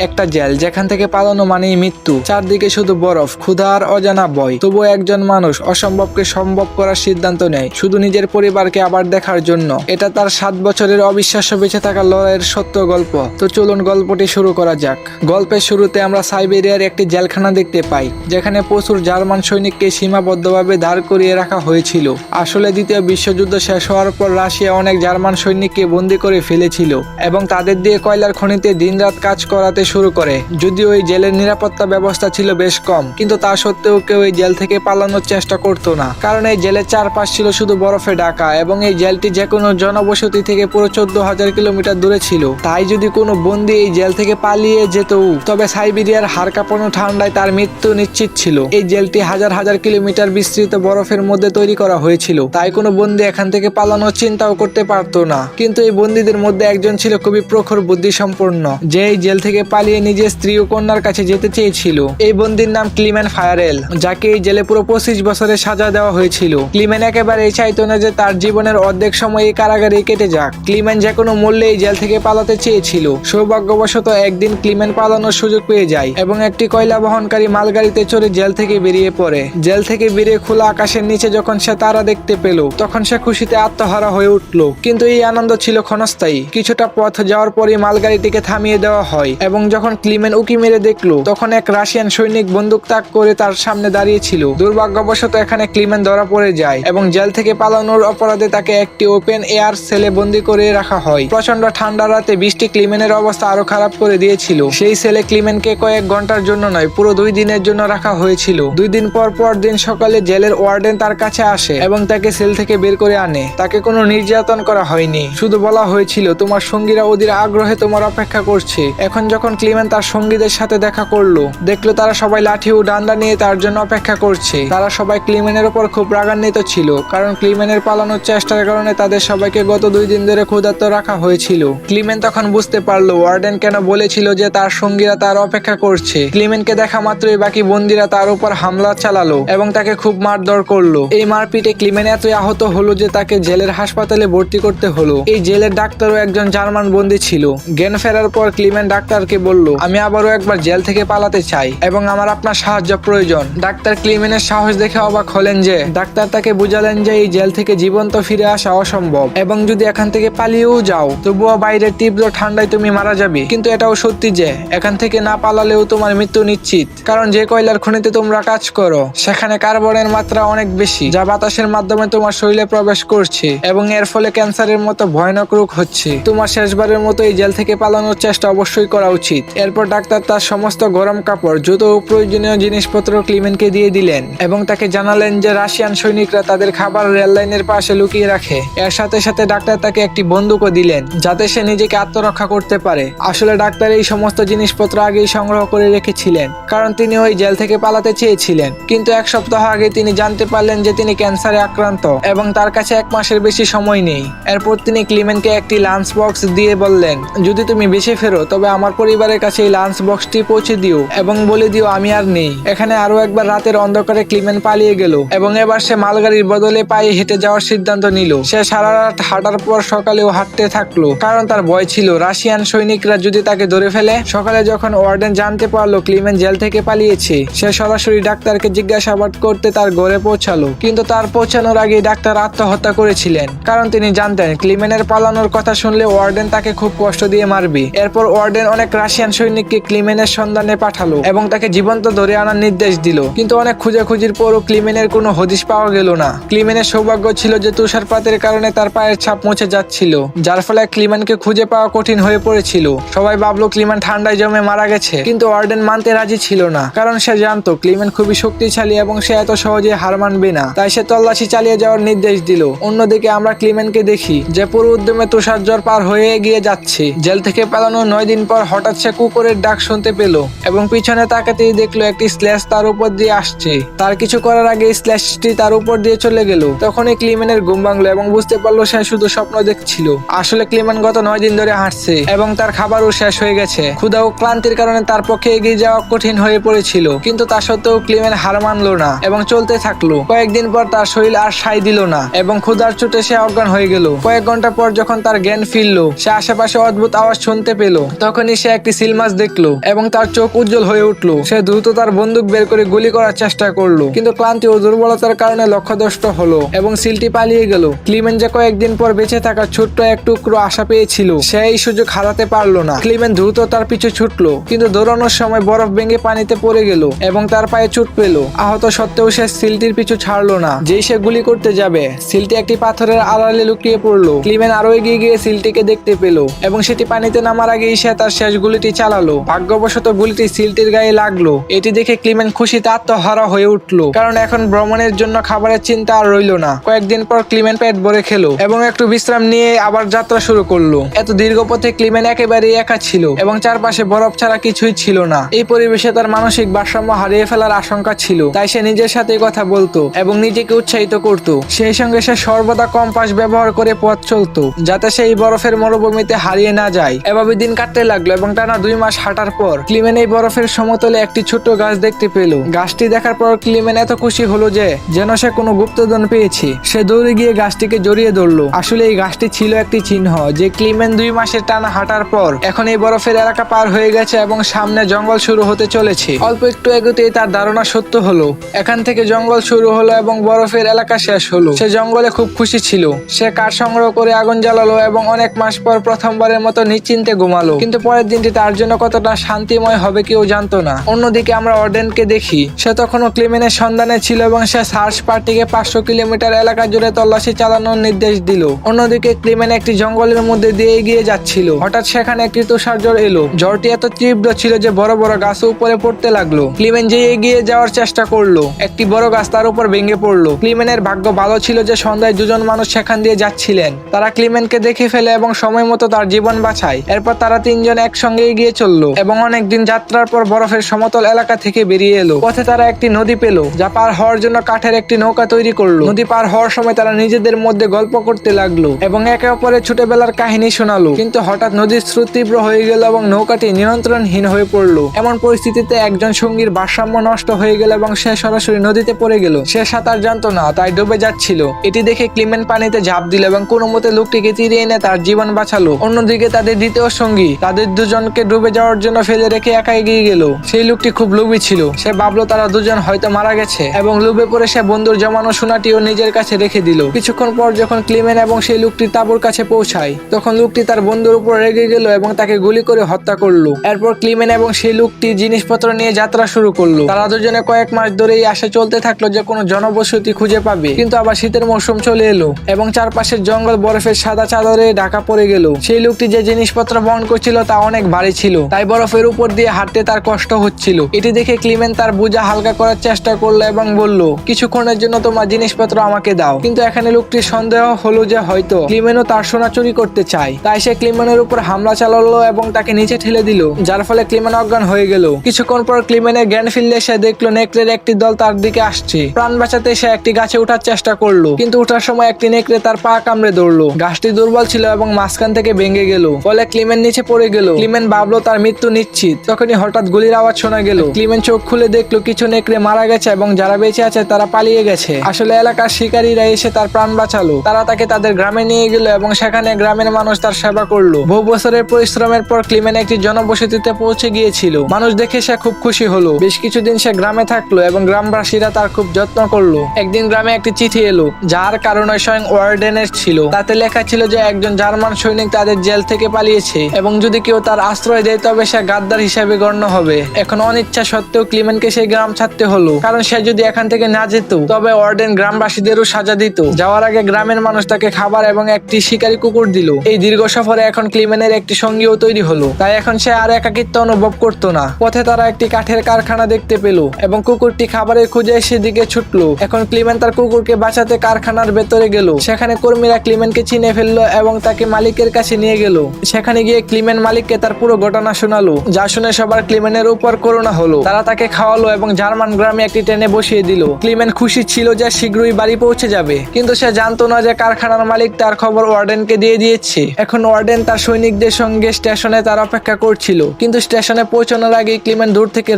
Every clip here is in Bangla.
একটা জেল যেখান থেকে পালানো মানেই মৃত্যু। চারদিকে শুধু বরফ, ক্ষুধা আর অজানা ভয়। তবুও একজন মানুষ অসম্ভবকে সম্ভব করার সিদ্ধান্ত নেয়, শুধু নিজের পরিবারকে আবার দেখার জন্য। এটা তার 7 বছরের অবিশ্বাস্য বেঁচে থাকার লড়াইয়ের সত্য গল্প। তো চলুন গল্পটি শুরু করা যাক। গল্পের শুরুতে আমরা সাইবেরিয়ার একটি জেলখানা দেখতে পাই, যেখানে প্রচুর জার্মান সৈনিককে সীমাবদ্ধভাবে দাঁড় করিয়ে রাখা হয়েছিল। আসলে দ্বিতীয় বিশ্বযুদ্ধ শেষ হওয়ার পর রাশিয়া অনেক জার্মান সৈনিককে বন্দী করে ফেলেছিল এবং তাদের দিয়ে কয়লার খনিতে দিনরাত কাজ করাতে শুরু করে। যদিও এই জেলের নিরাপত্তা ব্যবস্থা ছিল বেশ কম, কিন্তু তা সত্ত্বেও কেউ এই জেল থেকে পালানোর চেষ্টা করতো না, কারণ এই জেলের চারপাশ ছিল শুধু বরফে ঢাকা এবং এই জেলটি যে কোনো জনবসতি থেকে পুরো 14,000 কিলোমিটার দূরে ছিল। তাই যদি কোনো বন্দী এই জেল থেকে পালিয়ে যেত, তবে সাইবেরিয়ার হাড় কাঁপানো ঠান্ডায় তার মৃত্যু নিশ্চিত ছিল। এই জেলটি হাজার হাজার কিলোমিটার বিস্তৃত বরফের মধ্যে তৈরি করা হয়েছিল, তাই কোনো বন্দী এখান থেকে পালানোর চিন্তাও করতে পারতো না। কিন্তু এই বন্দীদের মধ্যে একজন ছিল খুবই প্রখর বুদ্ধিসম্পন্ন, যে এই জেল থেকে পালিয়ে নিজের স্ত্রী ও কন্যার কাছে যেতে চেয়েছিল। এই বন্দীর নাম ক্লিমেন ফায়ারেল, যাকে এই জেলে পুরো 25 বছরের সাজা দেওয়া হয়েছিল। ক্লিমেন একেবারেই চাইতো না যে তার জীবনের অর্ধেক সময় এই কারাগারে কেটে যাক। ক্লিমেন যে কোনো মূল্যে এই জেল থেকে পালাতে চেয়েছিল। সৌভাগ্যবশত একদিন ক্লিমেন পালানোর সুযোগ পেয়ে যায় এবং একটি কয়লা বহনকারী মালগাড়িতে চড়ে জেল থেকে বেরিয়ে পড়ে। জেল থেকে বেরিয়ে খোলা আকাশের নিচে যখন সে তারা দেখতে পেল, তখন সে খুশিতে আত্মহারা হয়ে উঠল। কিন্তু এই আনন্দ ছিল ক্ষণস্থায়ী। কিছুটা পথ যাওয়ার পরই মালগাড়িটিকে থামিয়ে দেওয়া হয় এবং যখন ক্লিমেন উকি মেরে দেখলো, তখন এক রাশিয়ান সৈনিক বন্দুক তাক করে তার সামনে দাঁড়িয়ে ছিল। দুর্ভাগ্যবশত এখানে ক্লিমেন ধরা পড়ে যায় এবং জেল থেকে পালানোর অপরাধে তাকে একটি ওপেন এয়ার সেলে বন্দী করে রাখা হয়। প্রচন্ড ঠান্ডা রাতে বৃষ্টি ক্লিমেনের অবস্থা আরো খারাপ করে দিয়েছিল। সেই সেলে ক্লিমেনকে কয়েক ঘন্টার জন্য নয়, পুরো 2 দিনের জন্য রাখা হয়েছিল। 2 দিন পর দিন সকালে জেলের ওয়ার্ডেন তার কাছে আসে এবং তাকে সেল থেকে বের করে আনে। তাকে কোনো নির্যাতন করা হয়নি, শুধু বলা হয়েছিল তোমার সঙ্গীরা অধীর আগ্রহে তোমার অপেক্ষা করছে। এখন যখন ক্লিমেন তার সঙ্গীদের সাথে দেখা করলো, দেখলো তারা সবাই লাঠি ও ডান্ডা নিয়ে তার জন্য অপেক্ষা করছে। তারা সবাই ক্লিমেনের উপর খুব রাগান্বিত ছিল, কারণ ক্লিমেনের পালানোর চেষ্টার কারণে তাদের সবাইকে গত 2 দিন ধরে ক্ষুধার্ত রাখা হয়েছিল। ক্লিমেন তখন বুঝতে পারলো ওয়ার্ডেন কেন বলেছিল যে তার সঙ্গীরা তার অপেক্ষা করছে। ক্লিমেনকে দেখা মাত্রই বাকি বন্দীরা তার উপর হামলা চালালো এবং তাকে খুব মারধর করলো। এই মারপিটে ক্লিমেন এতই আহত হলো যে তাকে জেলের হাসপাতালে ভর্তি করতে হলো। এই জেলের ডাক্তারও একজন জার্মান বন্দী ছিল। জ্ঞান ফেরার পর ক্লিমেন ডাক্তারকে বলল, আমি আবারও একবার জেল থেকে পালাতে চাই এবং আমার আপনার সাহায্য প্রয়োজন। ডাক্তার ক্লিমেনের সাহস দেখে অবাক হলেন। যে ডাক্তার তাকে বুঝালেন যে এই জেল থেকে জীবন্ত ফিরে আসা অসম্ভব এবং যদি এখান থেকে পালিয়েও যাও, তবুও বাইরের তীব্র ঠান্ডায় তুমি মারা যাবে। কিন্তু এটাও সত্যি যে এখান থেকে না পালালেও তোমার মৃত্যু নিশ্চিত, কারণ যে কয়লার খনিতে তোমরা কাজ করো সেখানে কার্বনের মাত্রা অনেক বেশি, যা বাতাসের মাধ্যমে তোমার শরীরে প্রবেশ করছে এবং এর ফলে ক্যান্সারের মতো ভয়ানক রোগ হচ্ছে। তোমার শেষবারের মতো এই জেল থেকে পালানোর চেষ্টা অবশ্যই করা উচিত। এরপর ডাক্তার তার সমস্ত গরম কাপড়, জুতো ও প্রয়োজনীয় জিনিসপত্র ক্লিমেনকে দিয়ে দিলেন এবং তাকে জানালেন যে রাশিয়ান সৈনিকরা তাদের খাবার রেল লাইনের পাশে লুকিয়ে রাখে। এর সাথে সাথে ডাক্তার তাকে একটি বন্দুকও দিলেন, যাতে সে নিজেকে আত্মরক্ষা করতে পারে। আসলে ডাক্তার এই সমস্ত জিনিসপত্র আগেই সংগ্রহ করে রেখেছিলেন, কারণ তিনি ওই জেল থেকে পালাতে চেয়েছিলেন। কিন্তু 1 সপ্তাহ আগে তিনি জানতে পারলেন যে তিনি ক্যান্সারে আক্রান্ত এবং তার কাছে 1 মাসের বেশি সময় নেই। এরপর তিনি ক্লিমেনকে একটি লাঞ্চ বক্স দিয়ে বললেন, যদি তুমি বেঁচে ফেরো তবে আমার পরিবারের কাছে এই লাঞ্চ বক্সটি পৌঁছে দিও এবং বলে দিও আমি আর নেই। এখানে আরো একবার রাতের অন্ধকারে ক্লিমেন পালিয়ে গেল এবং এবার সে মালগাড়ির বদলে পায়ে হেঁটে যাওয়ার সিদ্ধান্ত নিল। সে সারা রাত হাঁটার পর সকালেও হাঁটতে থাকলো, কারণ তার ভয় ছিল রাশিয়ান সৈনিকরা যদি তাকে ধরে ফেলে। সকালে যখন ওয়ার্ডেন জানতে পারলো ক্লিমেন জেল থেকে পালিয়েছে, সে সরাসরি ডাক্তারকে জিজ্ঞাসাবাদ করতে তার ঘরে পৌঁছালো। কিন্তু তার পৌঁছানোর আগে ডাক্তার আত্মহত্যা করেছিলেন, কারণ তিনি জানতেন ক্লিমেনের পালানোর কথা শুনলে ওয়ার্ডেন তাকে খুব কষ্ট দিয়ে মারবে। এরপর ওয়ার্ডেন অনেক রাশিয়ান সৈনিককে ক্লিমেনের সন্ধানে পাঠালো এবং তাকে জীবন্ত ধরে আনার নির্দেশ দিল। কিন্তু অনেক খোঁজাখুঁজির পরও ক্লিমেনের কোনো হদিশ পাওয়া গেল না। ক্লিমেনের সৌভাগ্য ছিল যে তুষারপাতের কারণে তার পায়ের ছাপ মুছে যাচ্ছিল, যার ফলে ক্লিমেনকে খুঁজে পাওয়া কঠিন হয়ে পড়েছিল। সবাই ভাবলো ক্লিমেন ঠান্ডায় জমে মারা গেছে, কিন্তু ওয়ার্ডেন মানতে রাজি ছিল না, কারণ সে জানতো ক্লিমেন খুবই শক্তিশালী এবং সে এত সহজে হার মানবে না। তাই সে তল্লাশি চালিয়ে যাওয়ার নির্দেশ দিল। অন্যদিকে আমরা ক্লিমেনকে দেখি যে পুরো উদ্যমে তুষার জ্বর পার হয়ে এগিয়ে যাচ্ছে। জেল থেকে পালানো 9 দিন পর হঠাৎ সে কুকুরের ডাক শুনতে পেল এবং পিছনে তাকাতেই দেখলো একটি স্ল্যাশ তার উপর দিয়ে আসছে। তার কিছু করার আগে স্ল্যাশটি তার উপর দিয়ে চলে গেল। তখনই ক্লিমেনের ঘুম ভাঙলো এবং বুঝতে পারলো সে শুধু স্বপ্ন দেখছিল। আসলে ক্লিমেন গত 9 দিন ধরে হাঁটছে এবং তার খাবারও শেষ হয়ে গেছে। ক্ষুধা ও ক্লান্তির কারণে তার পক্ষে এগিয়ে যাওয়া কঠিন হয়ে পড়েছিল, কিন্তু তা সত্ত্বেও ক্লিমেন হার মানলো না এবং চলতে থাকলো। কয়েকদিন পর তার শরীর আর সায় দিল না এবং ক্ষুধার চোটে সে অজ্ঞান হয়ে গেল। কয়েক ঘন্টা পর যখন তার জ্ঞান ফিরল, সে আশেপাশে অদ্ভুত আওয়াজ শুনতে পেল। তখনই সে এক একটি সিল মাছ দেখলো এবং তার চোখ উজ্জ্বল হয়ে উঠলো। সে দ্রুত তার বন্দুক বের করে গুলি করার চেষ্টা করলো, কিন্তু ক্লান্তি ও দুর্বলতার কারণে লক্ষ্যভ্রষ্ট হলো এবং সিলটি পালিয়ে গেল। ক্লিমেন যে কয়েকদিন পর বেঁচে থাকার ছোট্ট এক টুকরো আশা পেয়েছিল, সে এই সুযোগ হারাতে পারলো না। ক্লিমেন দ্রুত তার পিছু ছুটলো, কিন্তু দৌড়ানোর সময় বরফ ভেঙে পানিতে পড়ে গেল এবং তার পায়ে চোট পেল। আহত সত্ত্বেও সে সিলটির পিছু ছাড়লো না। যেই সে গুলি করতে যাবে, সিলটি একটি পাথরের আড়ালে লুকিয়ে পড়লো। ক্লিমেন আরো এগিয়ে গিয়ে সিলটিকে দেখতে পেল এবং সেটি পানিতে নামার আগেই সে তার শেষ গুলিটি চালালো। ভাগ্যবশত গুলিটি সিলটির গায়ে লাগলো। এটি দেখে ক্লিমেন খুশিতে আত্মহারা হয়ে উঠলো, কারণ এখন ভ্রমণের জন্য খাবারের চিন্তা আর রইল না। কয়েকদিন পর ক্লিমেন পেট ভরে খেলো এবং একটু বিশ্রাম নিয়ে আবার যাত্রা শুরু করলো। এত দীর্ঘ পথে ক্লিমেন একেবারেই একা ছিল এবং চারপাশে বরফ ছাড়া কিছুই ছিল না। এই পরিবেশে তার মানসিক ভারসাম্য হারিয়ে ফেলার আশঙ্কা ছিল, তাই সে নিজের সাথে কথা বলতো এবং নিজেকে উৎসাহিত করত। সেই সঙ্গে সে সর্বদা কম্পাস ব্যবহার করে পথ চলতো, যাতে সে এই বরফের মরুভূমিতে হারিয়ে না যায়। এভাবে দিন কাটতে লাগলো এবং টানা 2 মাস হাঁটার পর ক্লিমেন এই বরফের সমতলে একটি ছোট্ট গাছ দেখতে পেল। গাছটি দেখার পর ক্লিমেন এত খুশি হলো যে যেন সে কোনো গুপ্তধন পেয়েছে। সে দৌড়ে গিয়ে গাছটিকে জড়িয়ে ধরলো। আসলে এই গাছটি ছিল একটি চিহ্ন যে ক্লিমেন 2 মাসের টানা হাঁটার পর এখন এই বরফের এলাকা পার হয়ে গেছে এবং সামনে জঙ্গল শুরু হতে চলেছে। অল্প একটু এগোতেই তার ধারণা সত্য হলো। এখান থেকে জঙ্গল শুরু হলো এবং বরফের এলাকা শেষ হলো। সে জঙ্গলে খুব খুশি ছিল। সে কাঠ সংগ্রহ করে আগুন জ্বালালো এবং অনেক মাস পর প্রথমবারের মতো নিশ্চিন্তে ঘুমালো। কিন্তু পরের দিনটি তার জন্য কতটা শান্তিময় হবে কেউ জানতো না। অন্যদিকে আমরা অর্ডেনকে দেখি। সে তখনও ক্লিমেনের সন্ধানে ছিল এবং সে সার্চ পার্টিকে 500 কিলোমিটার এলাকা জুড়ে তল্লাশি চালানোর নির্দেশ দিল। অন্যদিকে ক্লিমেন একটি জঙ্গলের মধ্যে দিয়ে এগিয়ে যাচ্ছিল। হঠাৎ সেখানে একটি তুষার ঝড় এলো। ঝড়টি এত তীব্র ছিল যে বড় বড় গাছ উপরে পড়তে লাগলো। ক্লিমেন যে এগিয়ে যাওয়ার চেষ্টা করলো, একটি বড় গাছ তার উপর ভেঙে পড়লো। ক্লিমেনের ভাগ্য ভালো ছিল যে সন্ধ্যায় 2জন মানুষ সেখান দিয়ে যাচ্ছিলেন। তারা ক্লিমেনকে দেখে ফেলে এবং সময় মতো তার জীবন বাঁচায়। এরপর তারা 3জন একসঙ্গে এগিয়ে চললো এবং অনেকদিন যাত্রার পর বরফের সমতল এলাকা থেকে বেরিয়ে এলো। পথে তারা একটি নদী পেল, যা পার হওয়ার জন্য কাঠের একটি নৌকা তৈরি করলো। নদী পার হওয়ার সময় তারা নিজেদের মধ্যে গল্প করতে লাগলো এবং একে অপরের ছোটবেলার কাহিনী শোনালো। কিন্তু হঠাৎ নদীর স্রোত তীব্র হয়ে গেল এবং নৌকাটি নিয়ন্ত্রণহীন হয়ে পড়লো। এমন পরিস্থিতিতে একজন সঙ্গীর ভারসাম্য নষ্ট হয়ে গেল এবং সে সরাসরি নদীতে পড়ে গেল। সে সাঁতার জানতো না, তাই ডুবে যাচ্ছিল। এটি দেখে ক্লিমেন পানিতে ঝাঁপ দিল এবং কোনো মতে লোকটিকে তীরে এনে তার জীবন বাঁচালো। অন্যদিকে তাদের দ্বিতীয় সঙ্গী তাদের 2জনকে ডুবে যাওয়ার জন্য ফেলে রেখে একা এগিয়ে গেল। সেই লোকটি খুব লোভী ছিল। সে ভাবলো তারা 2জন হয়তো মারা গেছে এবং লোভে পড়ে সে বন্ধুর জমানো সোনাটিও নিজের কাছে রেখে দিল। কিছুক্ষণ পর যখন ক্লিমেন এবং সেই লোকটি তাঁবুর কাছে পৌঁছায়, তখন লোকটি তার বন্ধুর উপর রেগে গেল এবং তাকে গুলি করে হত্যা করলো। এরপর ক্লিমেন এবং সেই লোকটি জিনিসপত্র নিয়ে যাত্রা শুরু করলো। তারা 2জনে কয়েক মাস ধরে এই আশা চলতে থাকলো যে কোনো জনবসতি খুঁজে পাবে। কিন্তু আবার শীতের মৌসুম চলে এলো এবং চারপাশের জঙ্গল বরফের সাদা চাদরে ঢাকা পড়ে গেল। সেই লোকটি যে জিনিসপত্র বহন করছিল তা অনেক ভারী ছিল, তাই বরফের উপর দিয়ে হাঁটতে তার কষ্ট হচ্ছিল। এটি দেখে ক্লিমেন তার বোঝা হালকা করার চেষ্টা করলো এবং বলল, কিছুক্ষণের জন্য তোমার জিনিসপত্র আমাকে দাও। কিন্তু এখানে লোকটির সন্দেহ হলো যে হয়তো ক্লিমেনও তার সোনা চুরি করতে চায়, তাই সে ক্লিমেনের উপর হামলা চালালো এবং তাকে নিচে ঠেলে দিল, যার ফলে ক্লিমেন অজ্ঞান হয়ে গেল। কিছুক্ষণ পর ক্লিমেনের জ্ঞান ফিরলে সে দেখলো নেকড়ের একটি দল তার দিকে আসছে। প্রাণ বাঁচাতে সে একটি গাছে ওঠার চেষ্টা করলো, কিন্তু ওঠার সময় একটি নেকড়ে তার পা কামড়ে ধরলো। গাছটি দুর্বল ছিল এবং মাঝখান থেকে ভেঙে গেল, ফলে ক্লিমেন নিচে পড়ে গেল। ক্লিমেন ভাবলো তার মৃত্যু নিশ্চিত। তখনই হঠাৎ গুলির আওয়াজ শোনা গেল। ক্লিমেন চোখ খুলে দেখলো কিছু নেকড়ে মারা গেছে এবং যারা বেঁচে আছে তারা পালিয়ে গেছে। আসলে এলাকার শিকারীরা এসে তার প্রাণ বাঁচালো। তারা তাকে তাদের গ্রামে নিয়ে গেল এবং সেখানে গ্রামের মানুষ তার সেবা করলো। বহু বছরের পরিশ্রমের পর ক্লিমেন একটি জনবসতিতে পৌঁছে গিয়েছিল। মানুষ দেখে সে খুব খুশি হলো। বেশ কিছুদিন সে গ্রামে থাকলো এবং গ্রামবাসীরা তার খুব যত্ন করলো। একদিন গ্রামে একটি চিঠি এলো, যার কারণে স্বয়ং ওয়ার্ডেনের ছিল। তাতে লেখা ছিল যে একজন জার্মান সৈনিক তাদের জেল থেকে পালিয়েছে এবং যদি কেউ তার আশ্রয় দেয় তবে সে গাদ্দার হিসেবে গণ্য হবে। এখন অনিচ্ছা সত্ত্বেও ক্লিমেনকে সেই গ্রাম ছাড়তে হলো, কারণ সে যদি এখান থেকে না যেত তবে ওয়ার্ডেন গ্রামবাসীদেরও সাজা দিত। যাওয়ার আগে গ্রামের মানুষ তাকে খাবার এবং একটি শিকারী কুকুর দিল। এই দীর্ঘ সফরে এখন ক্লিমেনের একটি সঙ্গীও তৈরি হলো, তাই এখন সে আর একাকিত্ব অনুভব করতো না। পথে তারা একটি কাঠের কারখানা দেখতে পেল এবং কুকুরটি খাবারের খুঁজে সেদিকে ছুটলো। এখন ক্লিমেন তার কুকুরকে বাঁচাতে কারখানার ভেতরে গেল। সেখানে কর্মীরা ক্লিমেনকে চিনে ফেললো এবং তাকে মালিকের কাছে নিয়ে গেল। সেখানে গিয়ে ক্লিমেন মালিককে তার পুরো ঘটনা শোনালো, যা শুনে সবার ক্লিমেনের উপর করুণা হলো। তারা তাকে খাওয়ালো এবং জার্মান গ্রামে একটি ট্রেনে বসিয়ে দিল। ক্লিমেন খুশি ছিল যে শীঘ্রই বাড়ি পৌঁছে যাবে, কিন্তু সে জানতো না যে কারখানার মালিক তার খবর ওয়ার্ডেনকে দিয়ে দিয়েছে। এখন ওয়ার্ডেন তার সৈনিকদের সঙ্গে স্টেশনে তার অপেক্ষা করছিল, কিন্তু স্টেশনে পৌঁছানোর আগে ক্লিমেন দূর থেকে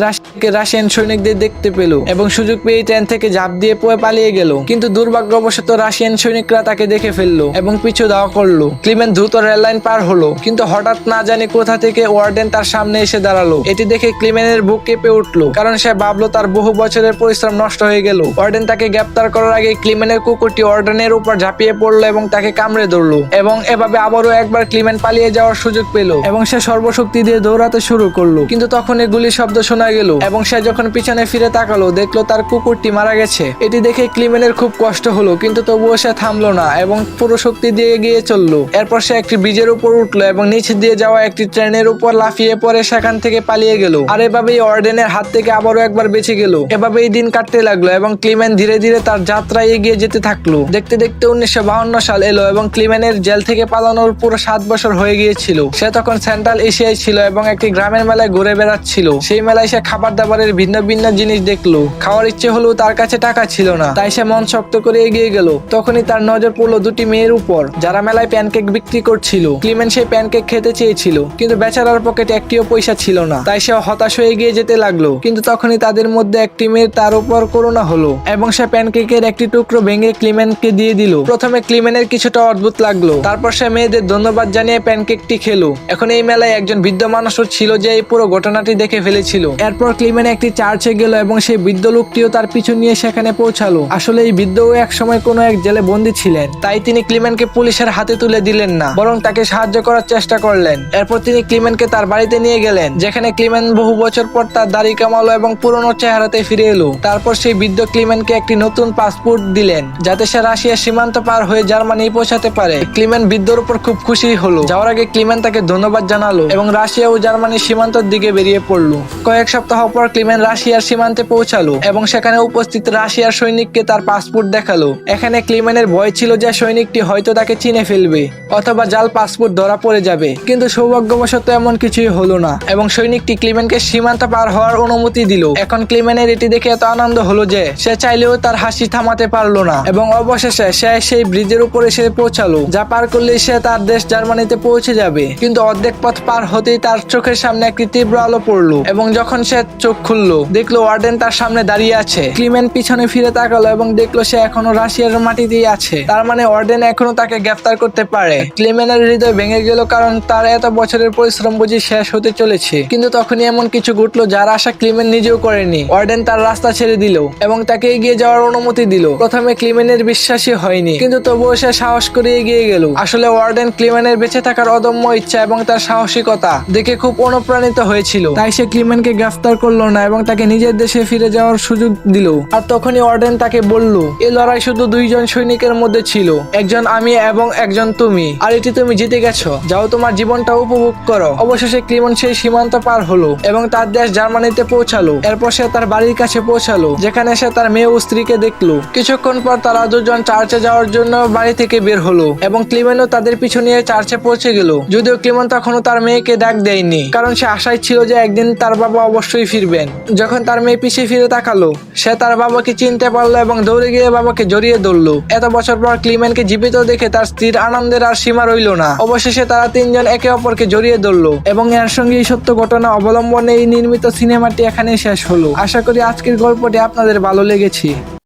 রাশিয়ান সৈনিকদের দেখতে পেল এবং সুযোগ পেয়ে ট্রেন থেকে ঝাঁপ দিয়ে পালিয়ে গেল। কিন্তু দুর্ভাগ্যবশত রাশিয়ান সৈনিকরা তাকে দেখে ফেললো এবং পিছু ধাওয়া করলো। ক্লিমেন দ্রুত রেল লাইন পার হলো, কিন্তু হঠাৎ না জানি কোথা থেকে থেকে ওয়ার্ডেন তার সামনে এসে দাঁড়ালো। এটি দেখে ক্লিমেনের বুক কেঁপে উঠলো, কারণ সে ভাবলো তার বহু বছরের পরিশ্রম নষ্ট হয়ে গেল। ওয়ার্ডেন তাকে গ্রেপ্তার করার আগে ক্লিমেনের কুকুরটি ওয়ার্ডেনের উপর ঝাঁপিয়ে পড়লো এবং তাকে কামড়ে ধরলো, এবং এভাবে আবারও একবার ক্লিমেন পালিয়ে যাওয়ার সুযোগ পেল এবং সে সর্বশক্তি দিয়ে দৌড়াতে শুরু করলো। কিন্তু তখনই গুলির শব্দ শোনা গেল এবং সে যখন পিছনে ফিরে তাকালো দেখলো তার কুকুরটি মারা গেছে। এটি দেখে ক্লিমেনের খুব কষ্ট হলো, কিন্তু তবুও সে থামলো না এবং পুরো শক্তি দিয়ে এগিয়ে চললো। এরপর সে একটি ব্রিজের উপর উঠলো এবং নিচে দিয়ে যাওয়া একটি ট্রেনের উপর লাফিয়ে পড়ে সেখান থেকে পালিয়ে গেল। আর এভাবেই ওয়ার্ডেনের হাত থেকে আবারও একবার বেঁচে গেল। এভাবেই দিন কাটতে লাগলো এবং ক্লিমেন ধীরে ধীরে তার যাত্রায় এগিয়ে যেতে থাকলো। দেখতে দেখতে 1952 সাল এলো এবং ক্লিমেনের জেল থেকে পালানোর পুরো 7 বছর হয়ে গিয়েছিল। সে তখন সেন্ট্রাল এশিয়ায় ছিল এবং একটি গ্রামের মেলায় ঘুরে বেড়াচ্ছিল। সেই মেলায় সে খাবার দাবারের ভিন্ন ভিন্ন জিনিস দেখলো। খাওয়ার ইচ্ছে হলেও তার কাছে টাকা ছিল না, তাই সে মন শক্ত করে এগিয়ে গেল। তখনই তার নজর পড়লো দুটি মেয়ের উপর, যারা মেলায় প্যানকেক বিক্রি করছিল। ক্লিমেন সেই প্যানকেক খেতে চেয়েছিল, কিন্তু বেচারার পকেটে একটিও পয়সা ছিল না, তাই সে হতাশ হয়ে এগিয়ে যেতে লাগলো। কিন্তু তখনই তাদের মধ্যে একটি মেয়ের তার উপর করুণা হলো এবং সে প্যানকেকের একটি টুকরো ভেঙে ক্লিমেনকে দিয়ে দিল। প্রথমে ক্লিমেনের কিছুটা অদ্ভুত লাগলো, তারপর সে মেয়েদের ধন্যবাদ জানিয়ে প্যানকেকটি খেলো। এখন এই মেলায় একজন বৃদ্ধ মানুষও ছিল যে এই পুরো ঘটনাটি দেখে ফেলেছিল। এরপর ক্লিমেন একটি চার্চে গেল এবং সেই বৃদ্ধ লোকটিও তার পিছু নিয়ে সেখানে পৌঁছালো। আসলে এই বৃদ্ধও এক সময় কোনো এক জেলে বন্দী ছিলেন, তাই তিনি ক্লিমেনকে পুলিশের হাতে তুলে দিলেন না, বরং তাকে সাহায্য করার চেষ্টা করলেন। এরপর তিনি ক্লিমেনকে তার বাড়িতে নিয়ে গেলেন, যেখানে ক্লিমেন বহু বছর পর তার দাড়ি কামালো এবং পুরনো চেহারাতে ফিরে এলো। তারপর সেই বৃদ্ধ ক্লিমেনকে একটি নতুন পাসপোর্ট দিলেন, যাতে সে রাশিয়ার সীমান্ত পার হয়ে জার্মানি পৌঁছাতে পারে। ক্লিমেন বৃদ্ধর উপর খুব খুশি হলো। যাওয়ার আগে ক্লিমেন তাকে ধন্যবাদ জানালো এবং রাশিয়া ও জার্মানির সীমান্তের দিকে বেরিয়ে পড়লো। কয়েক সপ্তাহ পর ক্লিমেন রাশিয়ার সীমান্তে পৌঁছালো এবং সেখানে উপস্থিত রাশিয়ার সৈনিককে তার পাসপোর্ট দেখালো। এখানে ক্লিমেনের ভয় ছিল যে সৈনিকটি হয়তো তাকে চিনে ফেলবে অথবা জাল পাসপোর্ট ধরা পড়ে যাবে, কিন্তু সৌভাগ্যবশত এমন কিছুই হলো না এবং সৈনিকটি ক্লিমেনকে সীমান্ত পার হওয়ার অনুমতি দিল। এখন ক্লিমেনের এটি দেখে এত আনন্দ হলো যে সে চাইলেও তার হাসি থামাতে পারলো না এবং অবশেষে সে সেই ব্রিজের উপর এসে পৌঁছালো, যা পার করলে সে তার দেশ জার্মানিতে পৌঁছে যাবে। কিন্তু অর্ধেক পথ পার হতেই তার চোখের সামনে একটি তীব্র আলো পড়লো এবং যখন সে চোখ খুললো দেখলো ওয়ার্ডেন তার সামনে দাঁড়িয়ে আছে। ক্লিমেন পিছনে ফিরে তাকালো এবং দেখলো সে এখনো রাশিয়ার মাটিতেই আছে। তার মানে ওয়ার্ডেন এখনো তাকে গ্রেফতার করতে পারে। ক্লিমেনের হৃদয় ভেঙে গেল, কারণ তার এত বছরের পরিশ্রম বুঝি শেষ হতে চলেছে। কিন্তু তখনই এমন কিছু ঘটলো যার আশা ক্লিমেন নিজেও করেনি। ওয়ার্ডেন তার রাস্তা ছেড়ে দিল এবং তাকে এগিয়ে যাওয়ার অনুমতি দিল। প্রথমে ক্লিমেনের বিশ্বাসই হয়নি, কিন্তু তবুও সে সাহস করে এগিয়ে গেল। আসলে ওয়ার্ডেন ক্লিমেনের বেঁচে থাকার অদম্য ইচ্ছা এবং তার সাহসিকতা দেখে খুব অনুপ্রাণিত হয়েছিল, তাই সে ক্লিমেনকে গ্রেফতার করলো না এবং তাকে নিজের দেশে ফিরে যাওয়ার সুযোগ দিল। আর তখনই ওয়ার্ডেন তাকে বলল, এই লড়াই শুধু দুইজন সৈনিকের মধ্যে ছিল, একজন আমি এবং একজন তুমি, আর এটি তুমি জিতে গেছো। যাও, তোমার জীবনটা উপভোগ করো। অবশেষে ক্লিমেন সেই সীমান্ত পার হলো এবং তার দেশ জার্মানিতে পৌঁছালো। এরপর সে তার বাড়ির কাছে পৌঁছালো, যেখানে সে তার মেয়ে ও স্ত্রীকে দেখলো। কিছুক্ষণ পর তারা দুজন চার্চে যাওয়ার জন্য বাড়ি থেকে বের হলো এবং ক্লিমেনও তাদের পিছু নিয়ে চার্চে পৌঁছে গেল। যদিও ক্লিমেন তখনও তার মেয়েকে ডাক দেয়নি, কারণ সে আশায় ছিল যে একদিন তার বাবা অবশ্যই ফিরবেন। যখন তার মেয়ে পিছিয়ে ফিরে তাকালো, সে তার বাবাকে চিনতে পারলো এবং দৌড়ে গিয়ে বাবাকে জড়িয়ে ধরলো। এত বছর পর ক্লিমেনকে জীবিত দেখে তার স্ত্রীর আনন্দের আর সীমা রইল না। অবশেষে তারা তিনজন একে অপরকে জড়িয়ে ধরলো এবং এর সঙ্গে এই সত্য ঘটনা অবলম্বনে এই নির্মিত সিনেমাটি এখানে শেষ হলো। আশা করি আজকের গল্পটি আপনাদের ভালো লেগেছে।